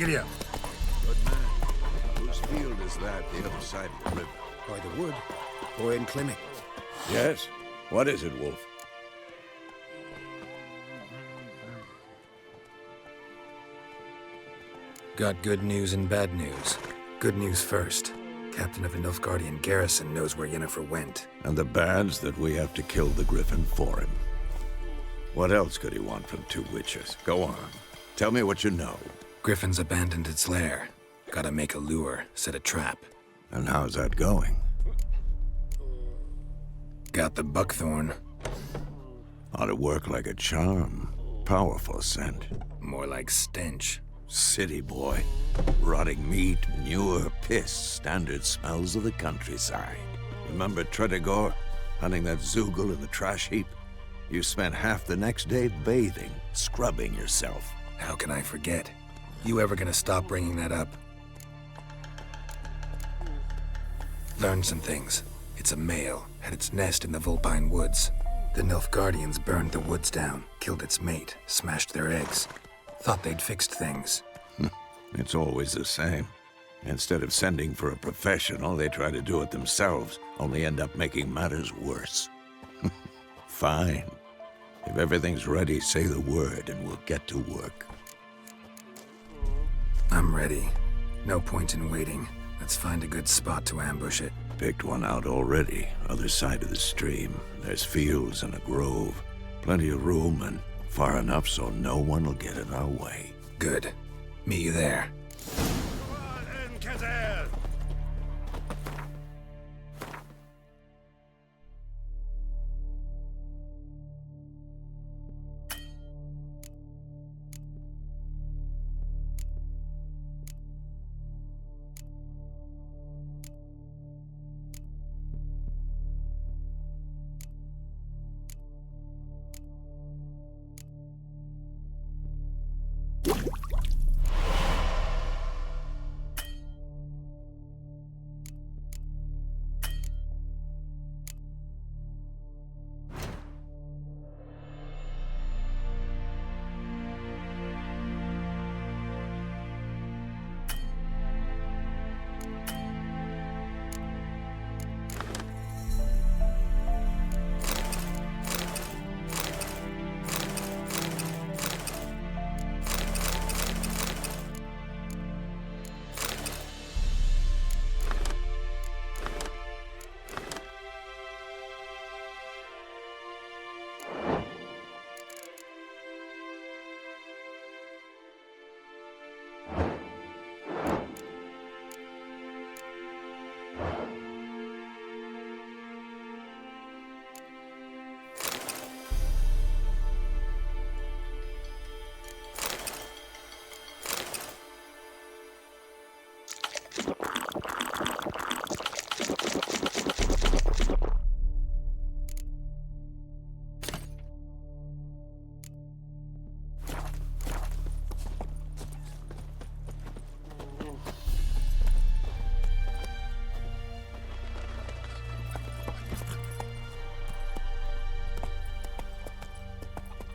Giddy up. Good man. Whose field is that, the other side of the river? By the wood. Boy in Clemming. Yes? What is it, Wolf? Got good news and bad news. Good news first. Captain of the Nilfgaardian garrison knows where Yennefer went. And the bad's that we have to kill the Griffin for him. What else could he want from two witches? Go on. Tell me what you know. Griffin's abandoned its lair. Gotta make a lure, set a trap. And how's that going? Got the buckthorn. Ought to work like a charm. Powerful scent. More like stench. City boy. Rotting meat, manure, piss. Standard smells of the countryside. Remember Tretogor? Hunting that Zoogle in the trash heap? You spent half the next day bathing, scrubbing yourself. How can I forget? You ever gonna stop bringing that up? Learned some things. It's a male, had its nest in the Vulpine Woods. The Nilfgaardians burned the woods down, killed its mate, smashed their eggs. Thought they'd fixed things. It's always the same. Instead of sending for a professional, they try to do it themselves, only end up making matters worse. Fine. If everything's ready, say the word and we'll get to work. I'm ready. No point in waiting. Let's find a good spot to ambush it. Picked one out already, other side of the stream. There's fields and a grove. Plenty of room and far enough so no one will get in our way. Good. Meet you there.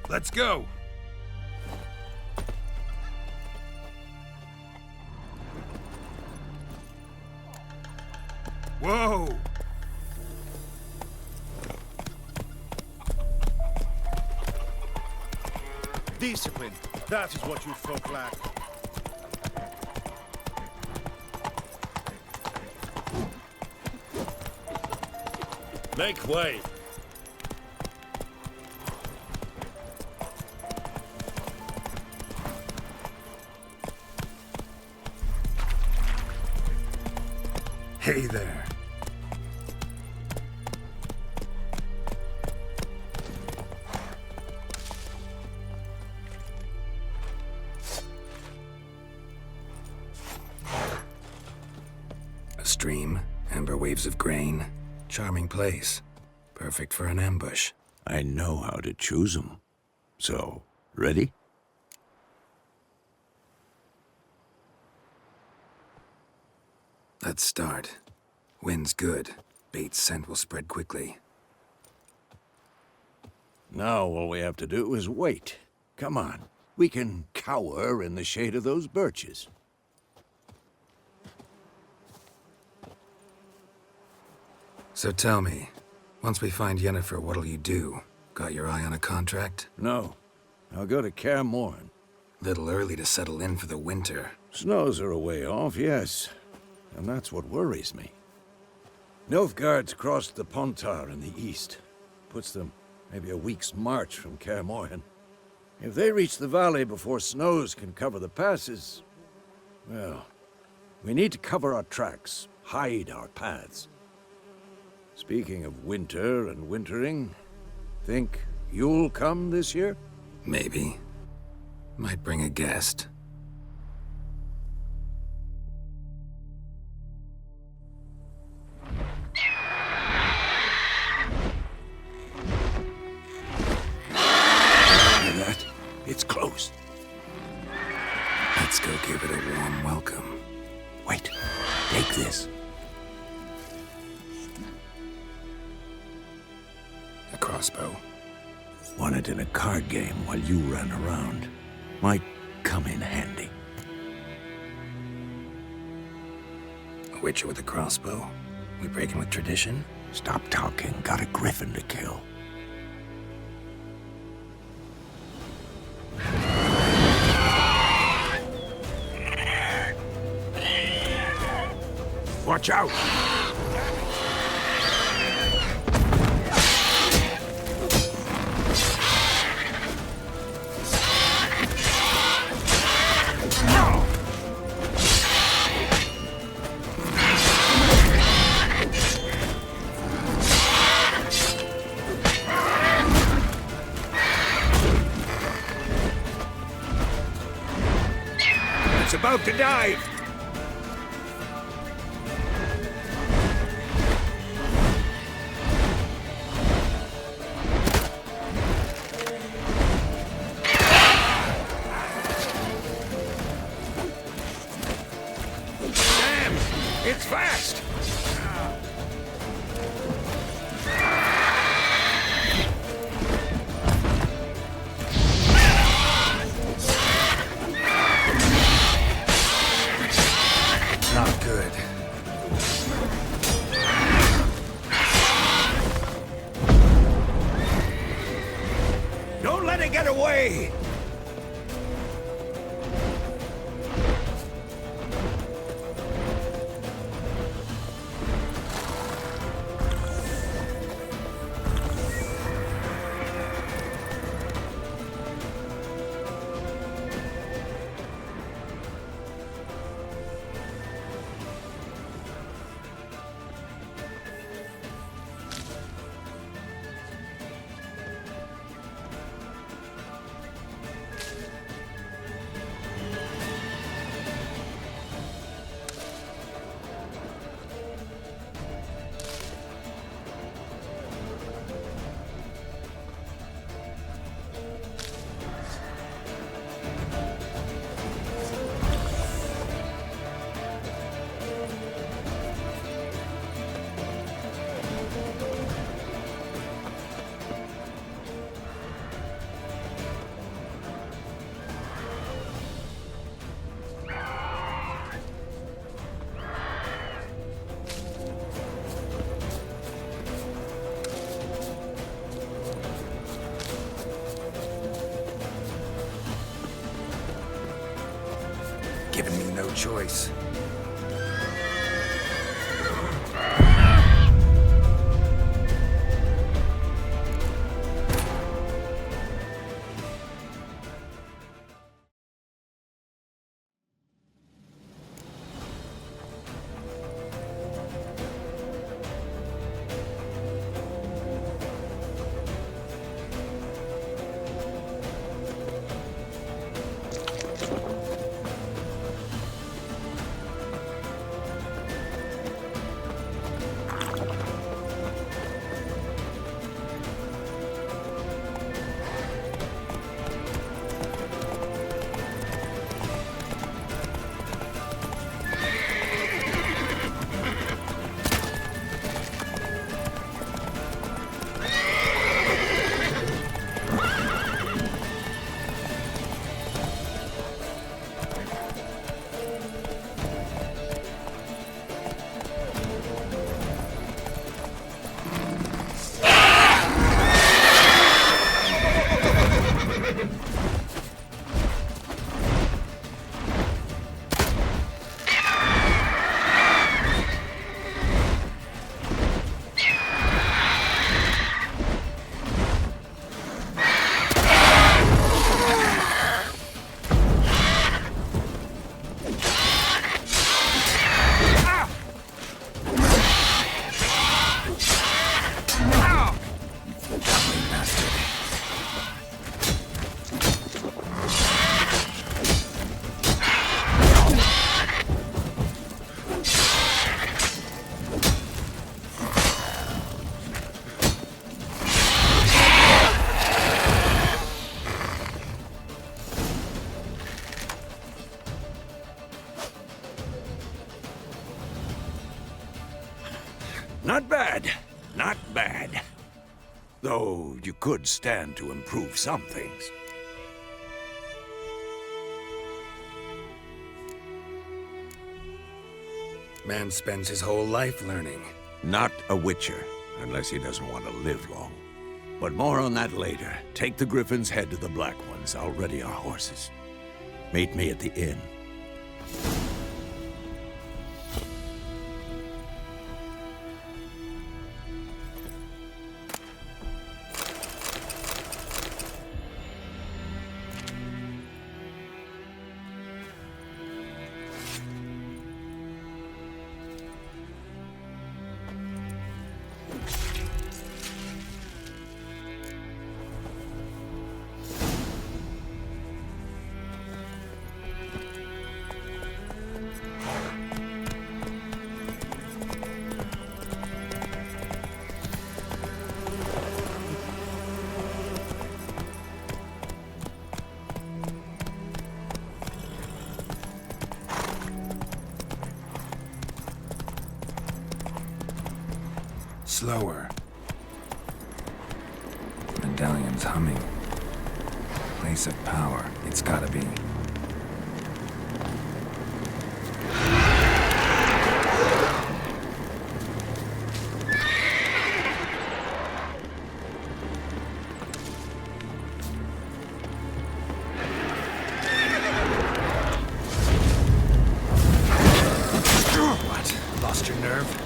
Let's go! Whoa! Discipline. That is what you folk lack. Make way. Hey there. A stream, amber waves of grain. Charming place. Perfect for an ambush. I know how to choose them. So, ready? Let's start. Wind's good. Bait's scent will spread quickly. Now all we have to do is wait. Come on. We can cower in the shade of those birches. So tell me, once we find Yennefer, what'll you do? Got your eye on a contract? No. I'll go to Kaer Morhen. Little early to settle in for the winter. Snows are a way off, yes. And that's what worries me. Nilfgaard's crossed the Pontar in the east. Puts them maybe a week's march from Kaer Morhen. If they reach the valley before snows can cover the passes, well, we need to cover our tracks, hide our paths. Speaking of winter and wintering, think you'll come this year? Maybe. Might bring a guest. Hear that? It's close. Let's go give it a warm welcome. Wait, take this. A crossbow. Won it in a card game while you ran around. Might come in handy. A witcher with a crossbow? We breaking with tradition? Stop talking. Got a griffin to kill. Watch out! It's about to dive! Damn! It's fast! Not good. Don't let it get away! Giving me no choice. bad. Though you could stand to improve some things. Man spends his whole life learning. Not a Witcher, unless he doesn't want to live long. But more on that later. Take the Griffin's head to the Black Ones. I'll ready our horses. Meet me at the inn. Slower. Medallion's humming. Place of power. It's gotta be. What? Lost your nerve?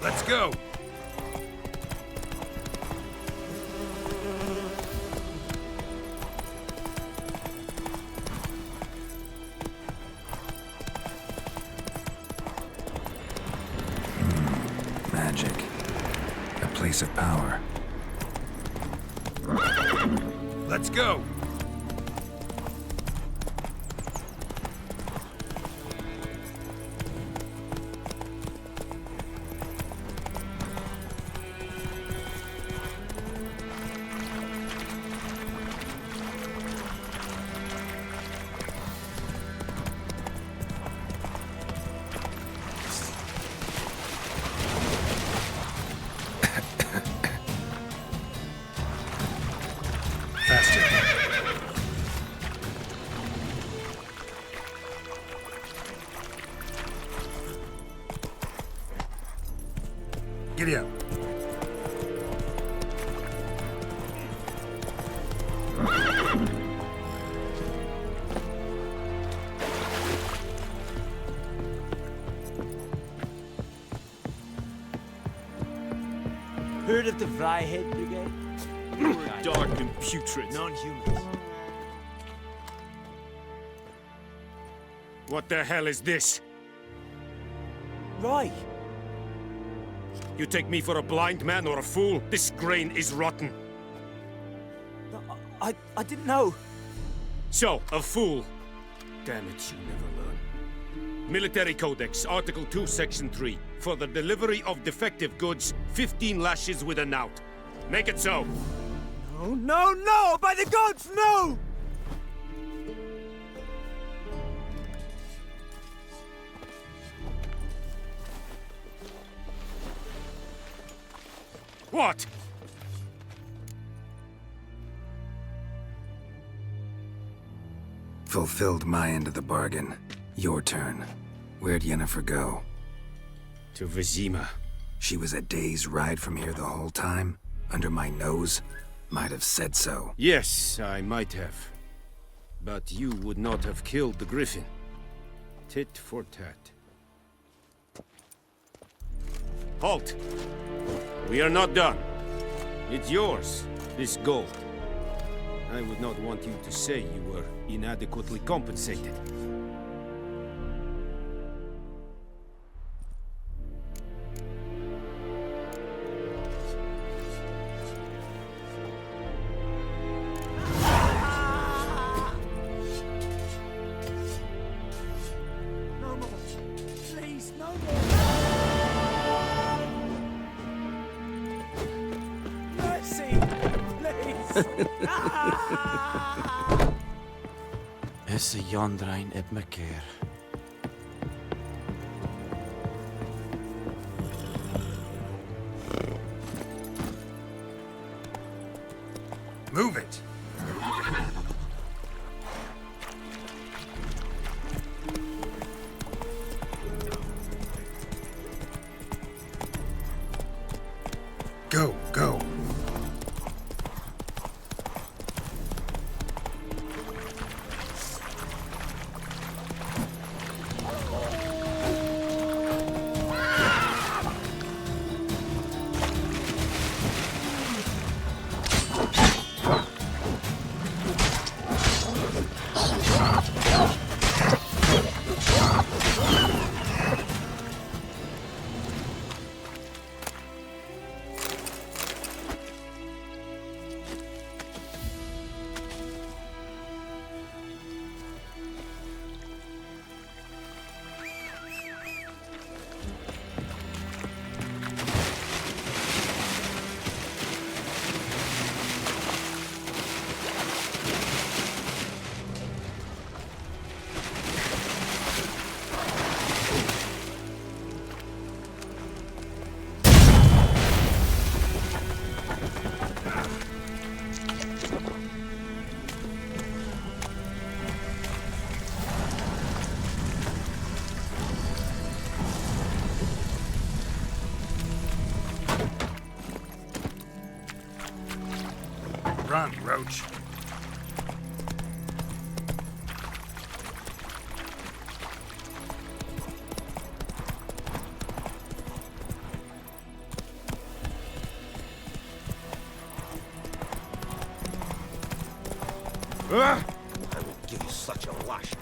Let's go! Magic. A place of power. Let's go! Faster. Giddy up. Heard of the Vryhead Brigade? Dark and putrid. Non-humans. What the hell is this? Right. You take me for a blind man or a fool? This grain is rotten. No, I didn't know. So, a fool. Damn it, you never learn. Military Codex, Article 2, Section 3. For the delivery of defective goods, 15 lashes with a knout. Make it so. No, no, no! By the gods, no! What? Fulfilled my end of the bargain. Your turn. Where'd Yennefer go? To Vizima. She was a day's ride from here the whole time? Under my nose? Might have said so. Yes, I might have. But you would not have killed the griffin. Tit for tat. Halt! We are not done. It's yours, this gold. I would not want you to say you were inadequately compensated. No more. Please, no more. Mercy, please. Is a Jondrain ib me keer. Move it! Go, go. Run, Roach. I will give you such a lash.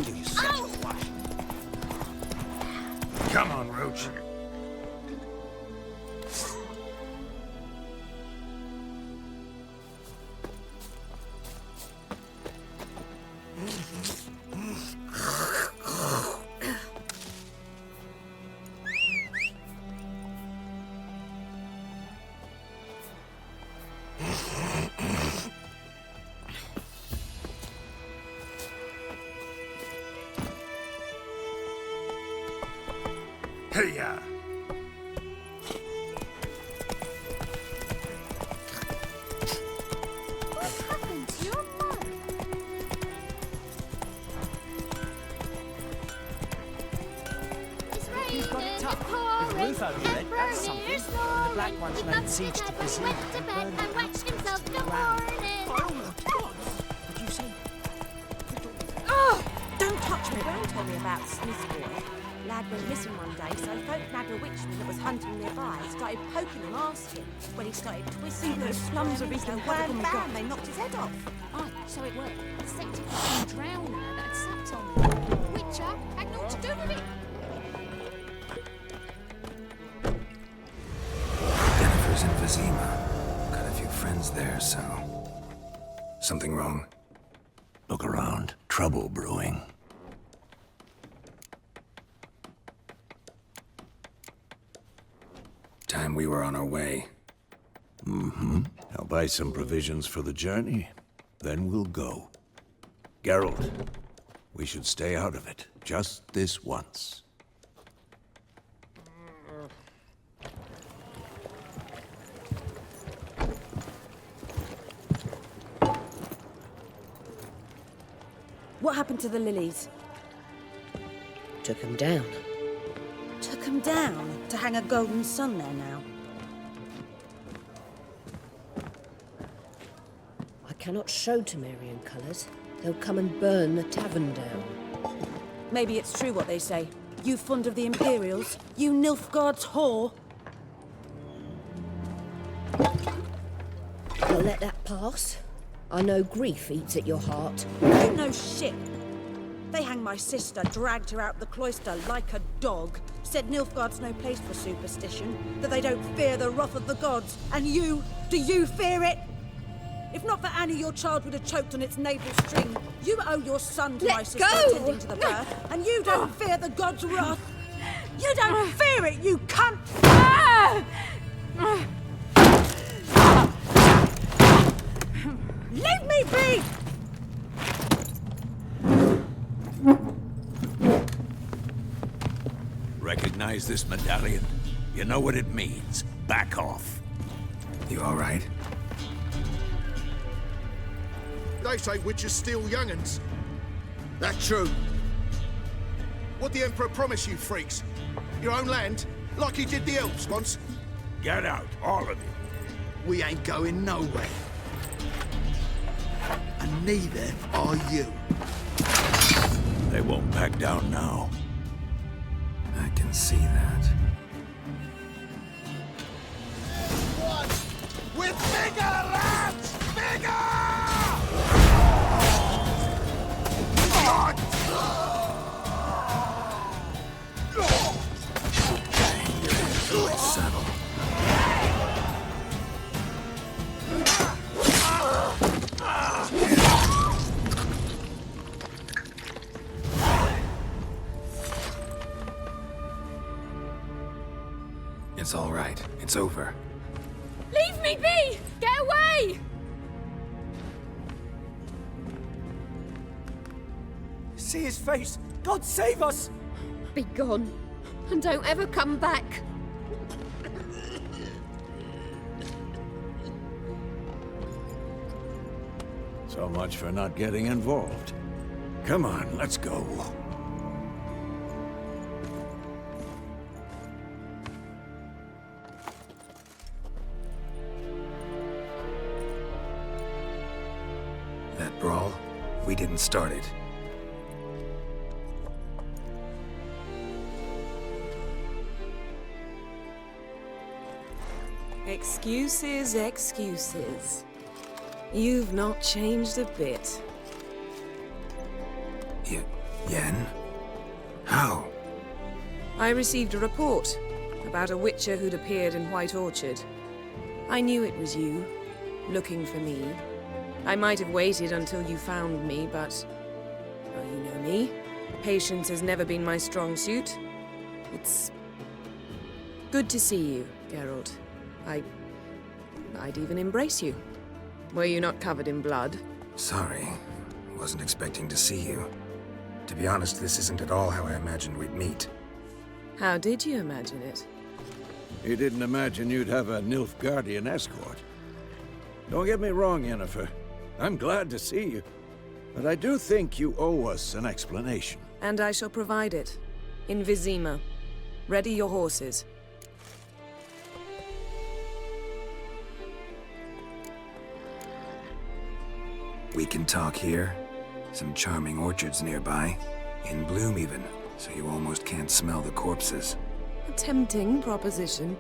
Give you such a lash. Come on, Roach. Hey-ya! What happened to your mum? It's raining, it's pouring, roof over it, and that's Bernie something. is The snoring. Black Ones He laid bumped siege his to head when he Vizima went to and bed burned and it watched himself good Wow. morning. Did you see? Oh, don't touch me. Don't tell me about Smith's boy. Lad went missing one day, so folk nabbed a witchman that was hunting nearby. Started poking him, asking. When he started twisting the slums of his wham bam, they knocked his head off. Oh, so it worked. The septic drowned that had slept on me. Witcher had naught to do with it. Jennifer's in Vizima. Got a few friends there, so... Something wrong? Look around. Trouble brewing. Time we were on our way. I'll buy some provisions for the journey. Then we'll go. Geralt, we should stay out of it. Just this once. What happened to the lilies? Took him down. Took them down to hang a golden sun there now. I cannot show Temerian colours. They'll come and burn the tavern down. Maybe it's true what they say. You fond of the Imperials? You Nilfgaard's whore? I'll let that pass. I know grief eats at your heart. You know shit. They hanged my sister, dragged her out the cloister like a dog. Said Nilfgaard's no place for superstition, that they don't fear the wrath of the gods. And you, do you fear it? If not for Annie, your child would have choked on its navel string. You owe your son to Let my sister go! attending to the birth, and you don't fear the gods' wrath. You don't fear it, you cunt! Leave me be! Recognize this medallion? You know what it means. Back off. You all right? They say witches steal young'uns. That's true. What the Emperor promised you freaks? Your own land? Like he did the elves once? Get out, all of you. We ain't going nowhere. And neither are you. They won't back down now. I can see that. What? We're bigger, lads! Bigger! My saddle. It's all right. It's over. Leave me be! Get away! See his face! God save us! Be gone, and don't ever come back. So much for not getting involved. Come on, let's go. That brawl, we didn't start it. Excuses, excuses. You've not changed a bit. Yen? How? I received a report about a witcher who'd appeared in White Orchard. I knew it was you, looking for me. I might have waited until you found me, but... well, you know me. Patience has never been my strong suit. It's... good to see you, Geralt. I'd even embrace you. Were you not covered in blood? Sorry. Wasn't expecting to see you. To be honest, this isn't at all how I imagined we'd meet. How did you imagine it? You didn't imagine you'd have a Nilfgaardian escort. Don't get me wrong, Yennefer. I'm glad to see you. But I do think you owe us an explanation. And I shall provide it. In Vizima. Ready your horses. We can talk here. Some charming orchards nearby. In bloom even, so you almost can't smell the corpses. A tempting proposition.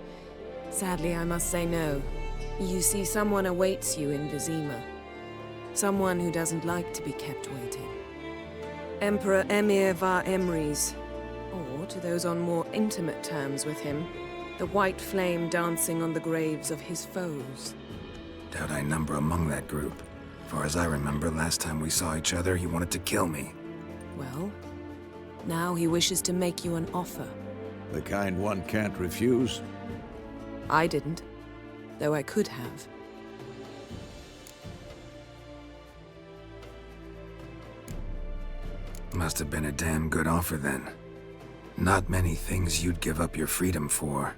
Sadly, I must say no. You see, someone awaits you in Vizima. Someone who doesn't like to be kept waiting. Emperor Emir var Emreis. Or, to those on more intimate terms with him, the white flame dancing on the graves of his foes. Doubt I number among that group. Far as I remember, last time we saw each other, he wanted to kill me. Well, now he wishes to make you an offer. The kind one can't refuse. I didn't, though I could have. Must have been a damn good offer then. Not many things you'd give up your freedom for,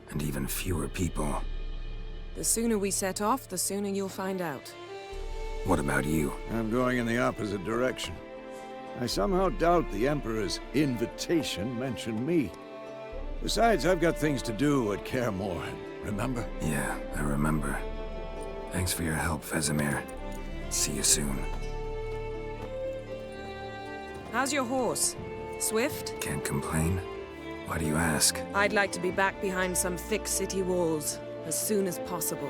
and even fewer people. The sooner we set off, the sooner you'll find out. What about you? I'm going in the opposite direction. I somehow doubt the Emperor's invitation mentioned me. Besides, I've got things to do at Kaer Morhen, remember? Yeah, I remember. Thanks for your help, Vesemir. See you soon. How's your horse? Swift? Can't complain. Why do you ask? I'd like to be back behind some thick city walls as soon as possible.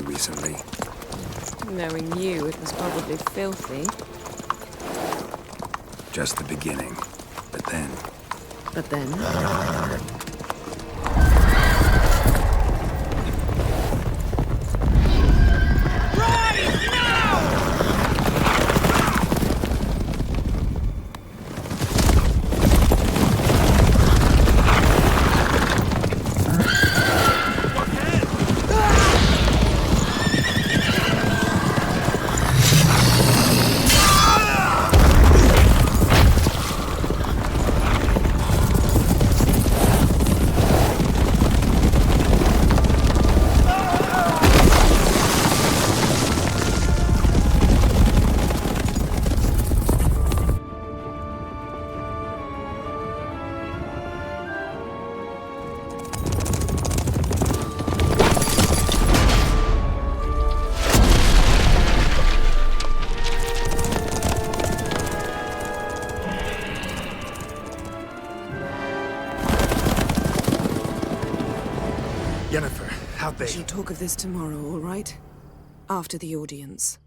Recently. Knowing you, it was probably filthy. Just the beginning. But then... But then? Yennefer, how'd they... We shall talk of this tomorrow, all right? After the audience.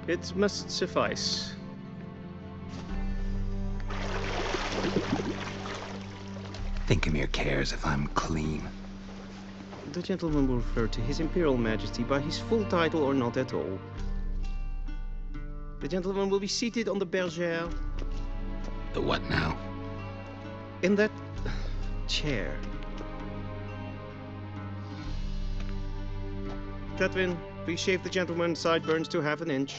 It must suffice. Thinkemere cares if I'm clean. The gentleman will refer to His Imperial Majesty by his full title or not at all. The gentleman will be seated on the bergère. The what now? In that chair. Catwin, please shave the gentleman's sideburns to half an inch.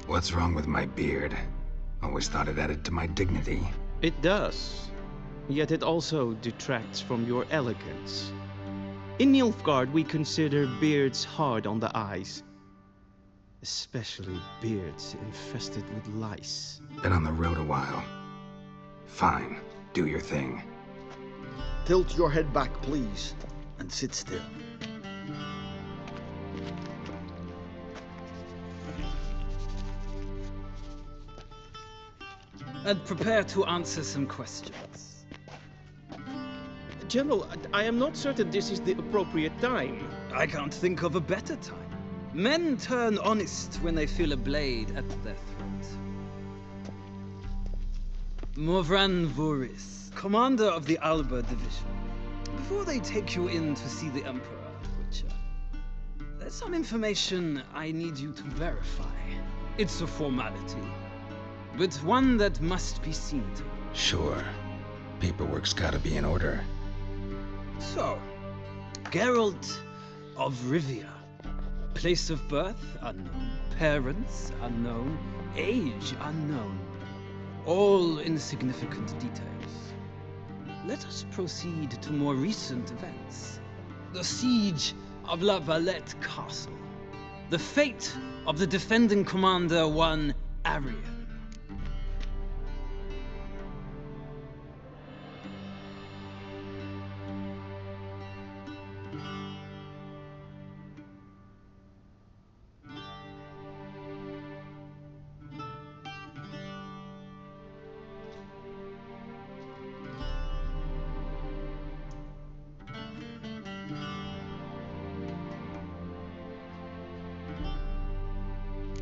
What's wrong with my beard? Always thought it added to my dignity. It does. Yet it also detracts from your elegance. In Nilfgaard, we consider beards hard on the eyes. Especially beards infested with lice. Been on the road a while. Fine. Do your thing. Tilt your head back, please. and sit still. And prepare to answer some questions. General, I am not certain this is the appropriate time. I can't think of a better time. Men turn honest when they feel a blade at their throat. Morvran Voorhis, commander of the Alba Division. Before they take you in to see the Emperor, Witcher, there's some information I need you to verify. It's a formality, but one that must be seen to. Sure. Paperwork's gotta be in order. So, Geralt of Rivia. Place of birth unknown. Parents unknown. Age unknown. All insignificant details. Let us proceed to more recent events. The siege of La Valette Castle. The fate of the defending commander, one Arian.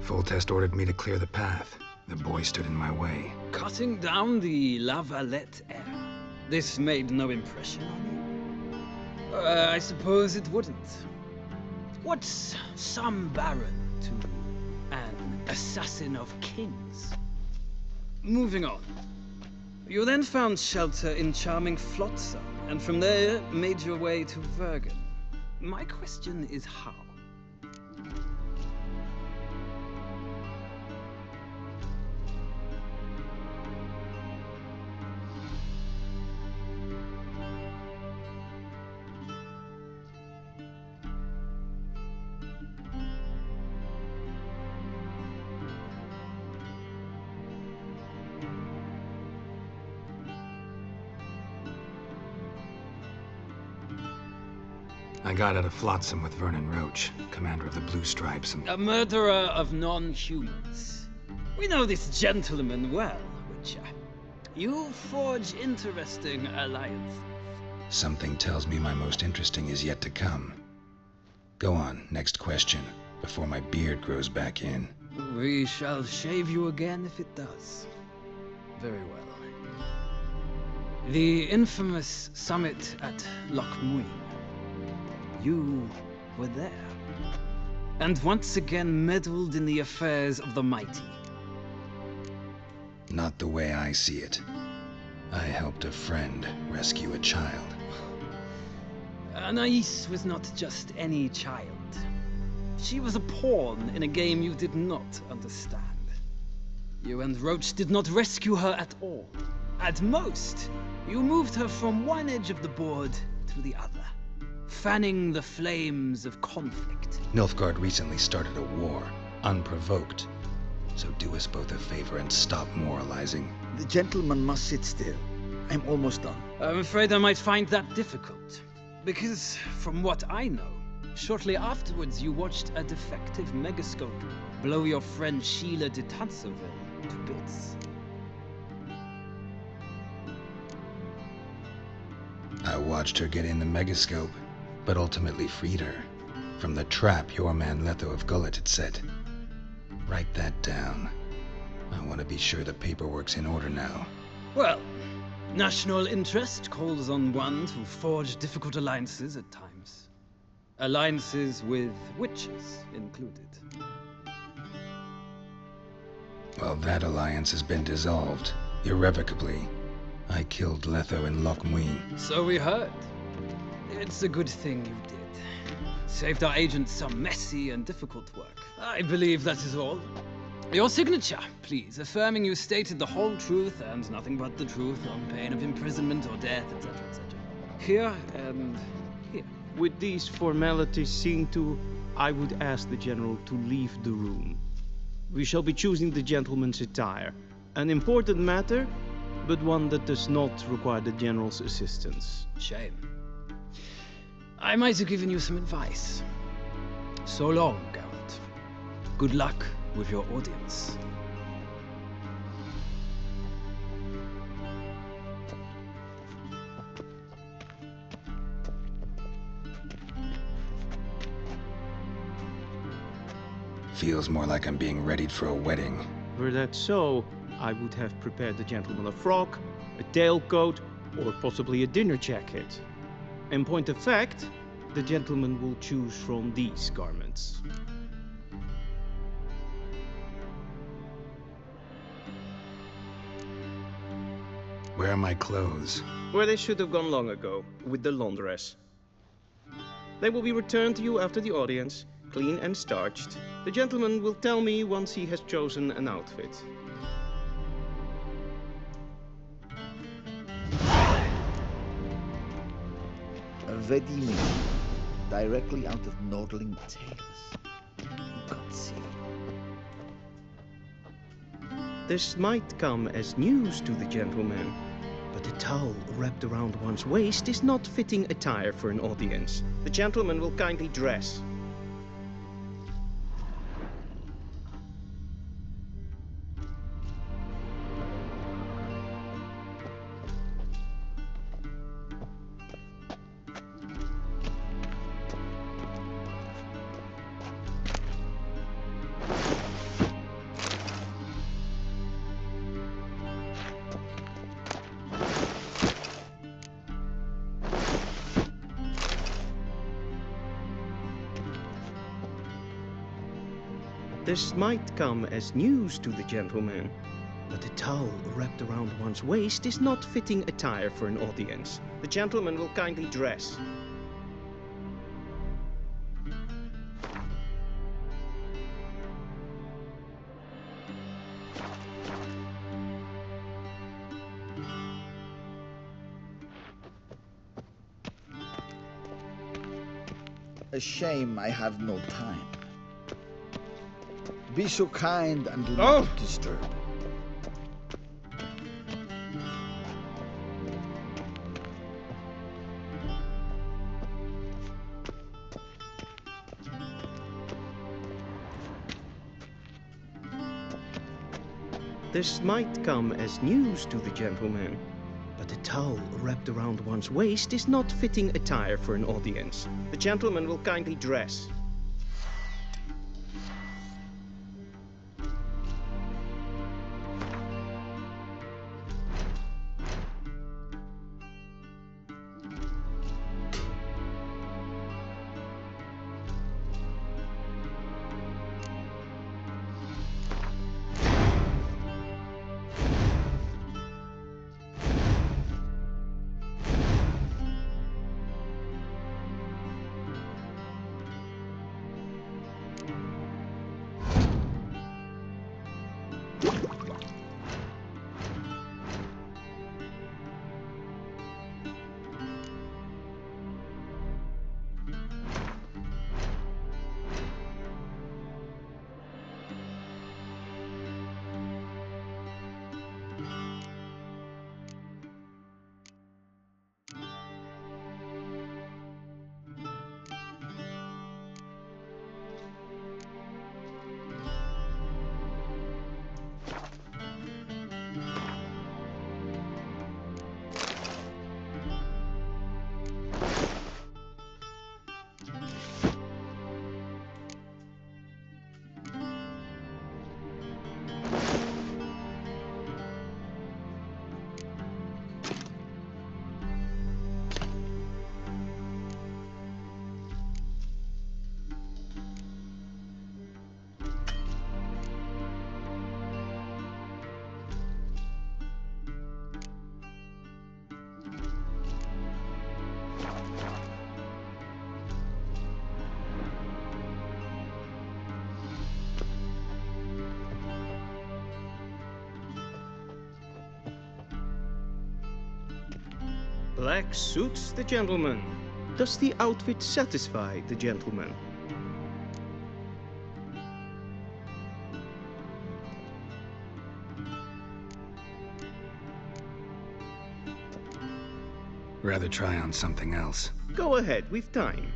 Foltest ordered me to clear the path. The boy stood in my way. Cutting down the La Valette heir. This made no impression on you? I suppose it wouldn't. What's some baron to an assassin of kings? Moving on. You then found shelter in charming Flotsam, and from there made your way to Vergen. My question is how? I got out of Flotsam with Vernon Roach, commander of the Blue Stripes, and... A murderer of non-humans. We know this gentleman well, Witcher. You forge interesting alliances. Something tells me my most interesting is yet to come. Go on, next question, before my beard grows back in. We shall shave you again if it does. Very well. The infamous summit at Loch Muin. You were there. And once again meddled in the affairs of the mighty. Not the way I see it. I helped a friend rescue a child. Anais was not just any child. She was a pawn in a game you did not understand. You and Roach did not rescue her at all. At most, you moved her from one edge of the board to the other, fanning the flames of conflict. Nilfgaard recently started a war, unprovoked. So do us both a favor and stop moralizing. The gentleman must sit still. I'm almost done. I'm afraid I might find that difficult. Because, from what I know, shortly afterwards you watched a defective megascope blow your friend Sheila de Tanserville to bits. I watched her get in the megascope, but ultimately freed her from the trap your man Letho of Gullet had set. Write that down. I want to be sure the paperwork's in order now. Well, national interest calls on one to forge difficult alliances at times. Alliances with witches included. Well, that alliance has been dissolved, irrevocably. I killed Letho in Loch Muin. So we heard. It's a good thing you did. Saved our agents some messy and difficult work. I believe that is all. Your signature, please, affirming you stated the whole truth and nothing but the truth on pain of imprisonment or death, etc., etc. Here and here. With these formalities seen to, I would ask the General to leave the room. We shall be choosing the gentleman's attire. An important matter, but one that does not require the General's assistance. Shame. I might have given you some advice. So long, Geralt. Good luck with your audience. Feels more like I'm being readied for a wedding. Were that so, I would have prepared the gentleman a frock, a tailcoat, or possibly a dinner jacket. In point of fact, the gentleman will choose from these garments. Where are my clothes? Where they should have gone long ago, with the laundress. They will be returned to you after the audience, clean and starched. The gentleman will tell me once he has chosen an outfit. Ready me, directly out of Nordling Tales. You can't see. This might come as news to the gentleman, but a towel wrapped around one's waist is not fitting attire for an audience. The gentleman will kindly dress. This might come as news to the gentleman, but a towel wrapped around one's waist is not fitting attire for an audience. The gentleman will kindly dress. A shame I have no time. Be so kind and do not disturb. This might come as news to the gentleman, but a towel wrapped around one's waist is not fitting attire for an audience. The gentleman will kindly dress. Black suits the gentleman. Does the outfit satisfy the gentleman? Rather try on something else. Go ahead, we've time.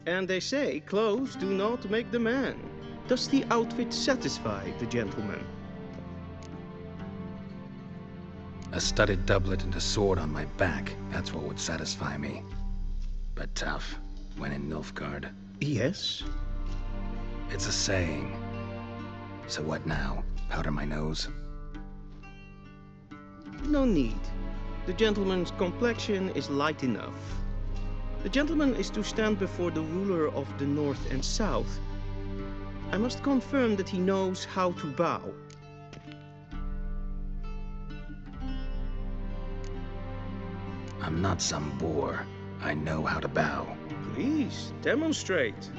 And they say clothes do not make the man. Does the outfit satisfy the gentleman? A studded doublet and a sword on my back, that's what would satisfy me. But tough, when in Nilfgaard. Yes? It's a saying. So what now? Powder my nose? No need. The gentleman's complexion is light enough. The gentleman is to stand before the ruler of the North and South. I must confirm that he knows how to bow. I'm not some boor. I know how to bow. Please, demonstrate.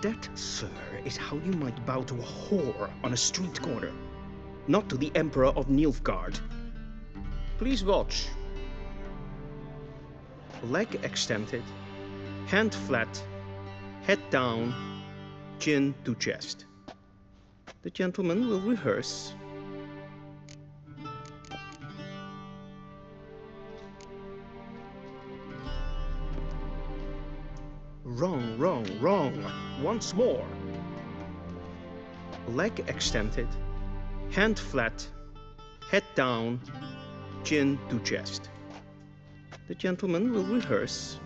That, sir, is how you might bow to a whore on a street corner, not to the Emperor of Nilfgaard. Please watch. Leg extended, hand flat, head down, chin to chest. The gentleman will rehearse. Wrong, wrong, wrong. Once more. Leg extended, hand flat, head down, chin to chest. The gentleman will rehearse.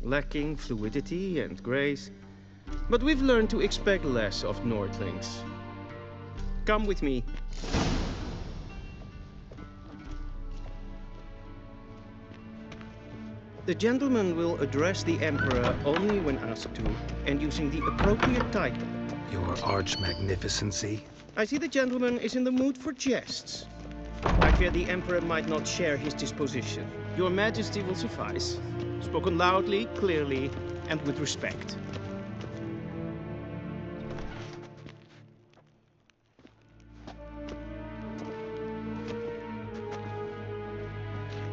Lacking fluidity and grace. But we've learned to expect less of Nordlings. Come with me. The gentleman will address the Emperor only when asked to, and using the appropriate title. Your Arch-Magnificency? I see the gentleman is in the mood for jests. I fear the Emperor might not share his disposition. Your Majesty will suffice. Spoken loudly, clearly, and with respect.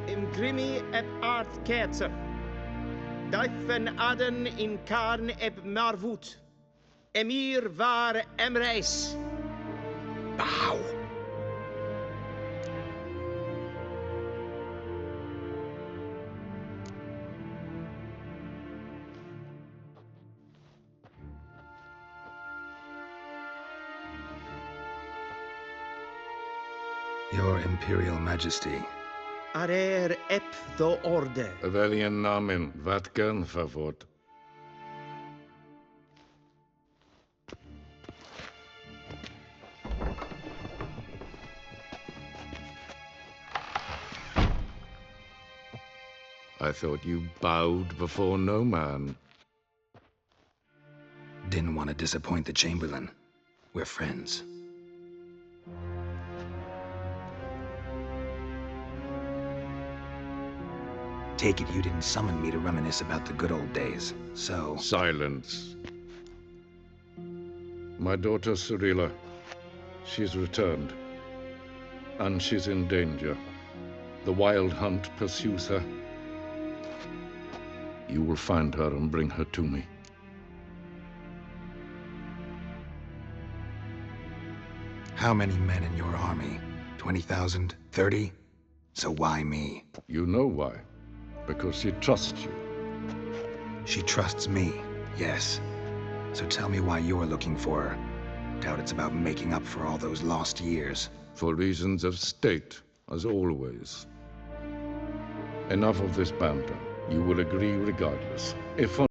Imgrimi eb art ketzer. Dijfen aden in karn eb marvoet. Emir var emreis. Bow. Your Imperial Majesty. Arer ep do orde. Weljen namen, wat kan favort? I thought you bowed before no man. Didn't want to disappoint the Chamberlain. We're friends. Take it you didn't summon me to reminisce about the good old days, so... Silence. My daughter Cirilla, she's returned. And she's in danger. The Wild Hunt pursues her. You will find her and bring her to me. How many men in your army? 20,000? 30? So why me? You know why. Because she trusts you. She trusts me, yes. So tell me why you're looking for her. Doubt it's about making up for all those lost years. For reasons of state, as always. Enough of this banter. You will agree regardless. If